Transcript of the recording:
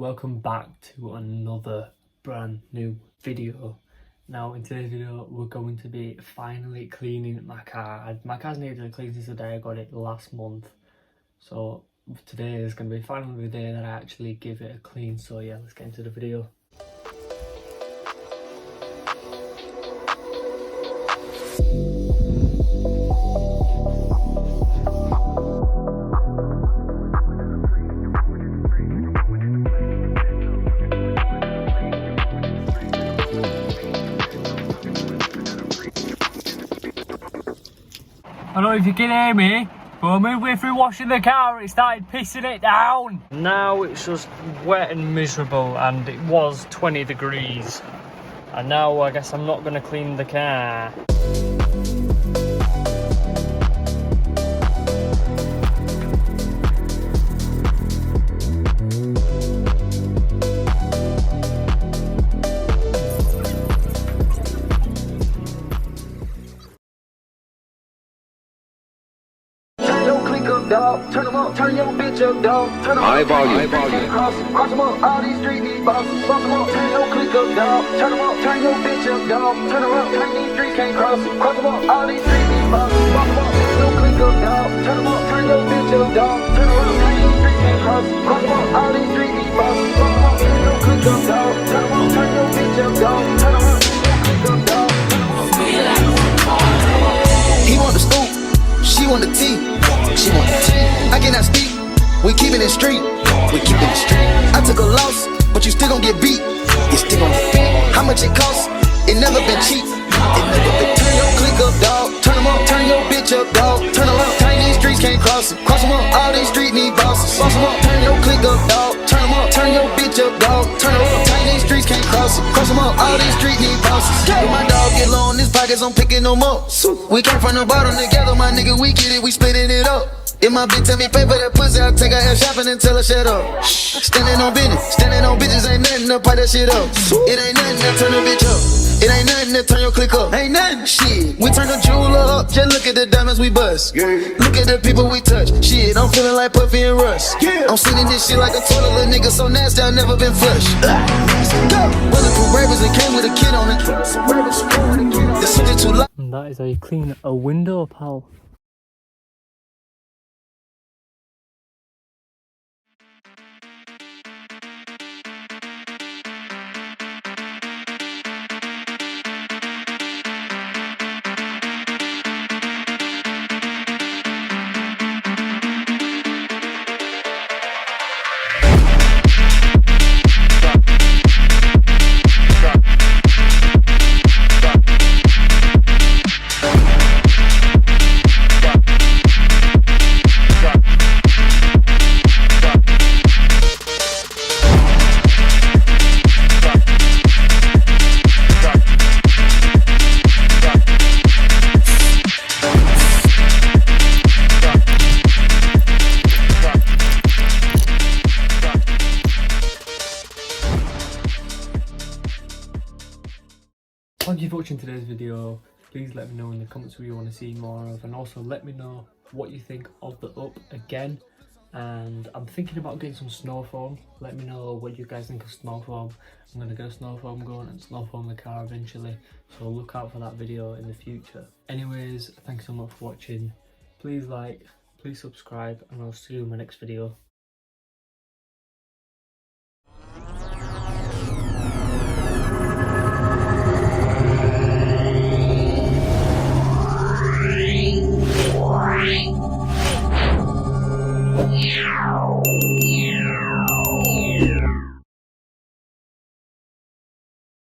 welcome back to another brand new video. Now in today's video we're going to be finally cleaning my car. My car's needed cleaning since the day I got it last month, so today is going to be finally the day that I actually give it a clean. So yeah, let's get into the video. I don't know if you can hear me, but midway through washing the car it started pissing it down. Now it's just wet and miserable, and it was 20 degrees. And now I guess I'm not going to clean the car. Dog, turn them up, turn your bitch up, dog. Turn them high up, volume. Cross them up, all these street these bosses. Cross them up, turn your click up, dog. Turn them up, turn your bitch up, dog. Turn them up, turn these streets can't cross. Cross them up, all these street these bosses. Cross them up, turn your click up, dog. Turn them up, turn your bitch up, dog. Turn them up, turn these streets can't cross. Cross them up, all these street these bosses. Cross them up, turn your click up, dog. Turn them up, turn your bitch up, dog. Turn them up, turn your click up, dog. He want the scoop, she want the tea. She want the tea. I cannot speak. We keepin' it street. We keepin' it street. I took a loss, but you still gon' get beat. You still gon' get beat. How much it cost? It never been cheap. It never been. Turn your click up, dog. Turn them up. Turn your bitch up, dog. Turn them up. Turn these streets can't cross it. Cross them up. All these street need bosses. Cross them up. Turn your click up, dog. Turn them up. Turn your bitch up, dog. Turn them up. Turn these streets can't cross it. Cross them up. All these street need bosses. When my dog get low in his pockets, I'm picking them up. We came from the bottom together, my nigga. We get it. We splitting it up. If my bitch tell me pay for that pussy, I'll take her ass shopping and tell her shut up. Standing on business, standing on bitches ain't nothing to pipe that shit up. It ain't nothing to turn a bitch up. It ain't nothing to turn your click up. Ain't nothing, shit. We turn the jeweler up, just look at the diamonds we bust. Look at the people we touch. Shit, I'm feeling like Puffy and Russ. I'm sitting this shit like a toilet, little nigga so nasty, I've never been flushed. Bulletproof ravers and came with a kid on it. This shit is too loud. And that is how you clean a window, pal. Thank you for watching today's video. Please let me know in the comments what you want to see more of, and also let me know what you think of the up again. And I'm thinking about getting some snow foam. Let me know what you guys think of snow foam. I'm going to get a snow foam going and snow foam the car eventually, so look out for that video in the future. Anyways, thanks so much for watching. Please like, please subscribe, and I'll see you in my next video. Yeah.